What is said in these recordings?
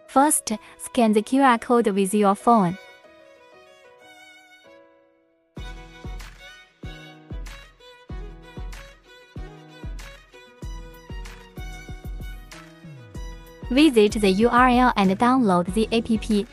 First, scan the QR code with your phone. Visit the URL and download the app.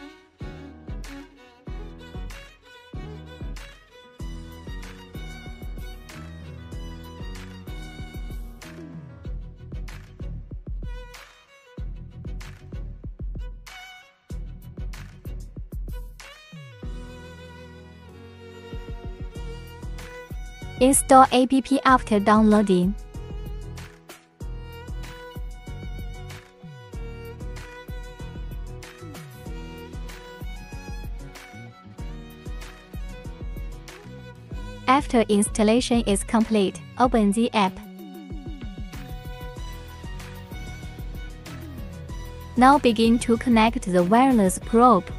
Install app after downloading. After installation is complete, open the app. Now begin to connect the wireless probe.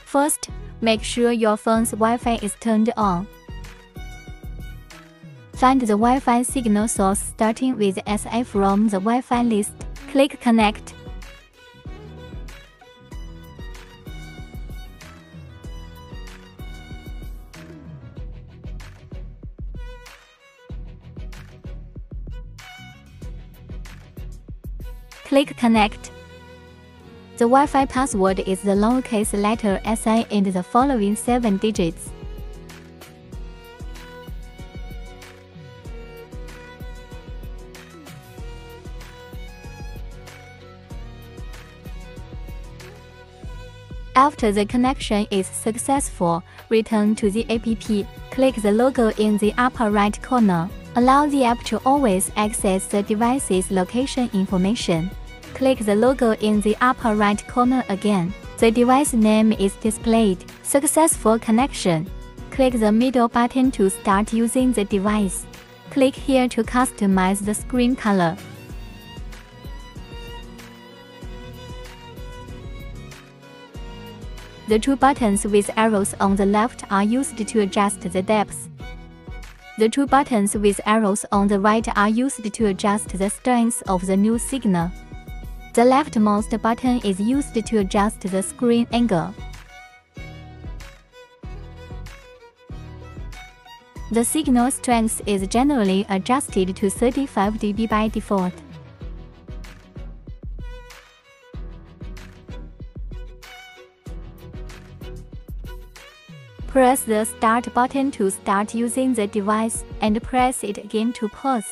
First, make sure your phone's Wi-Fi is turned on. Find the Wi-Fi signal source starting with SA from the Wi-Fi list. Click Connect. Click Connect. The Wi-Fi password is the lowercase letter SA and the following 7 digits. After the connection is successful, return to the app. Click the logo in the upper right corner. Allow the app to always access the device's location information. Click the logo in the upper right corner again. The device name is displayed. Successful connection. Click the middle button to start using the device. Click here to customize the screen color. The 2 buttons with arrows on the left are used to adjust the depth. The 2 buttons with arrows on the right are used to adjust the strength of the new signal. The leftmost button is used to adjust the screen angle. The signal strength is generally adjusted to 35 dB by default. Press the Start button to start using the device, and press it again to pause.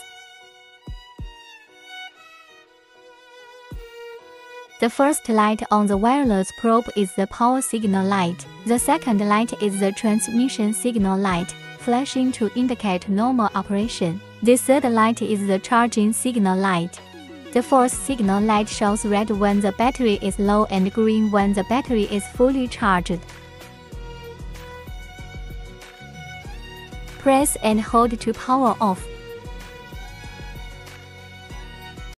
The first light on the wireless probe is the power signal light. The second light is the transmission signal light, flashing to indicate normal operation. The third light is the charging signal light. The fourth signal light shows red when the battery is low and green when the battery is fully charged. Press and hold to power off.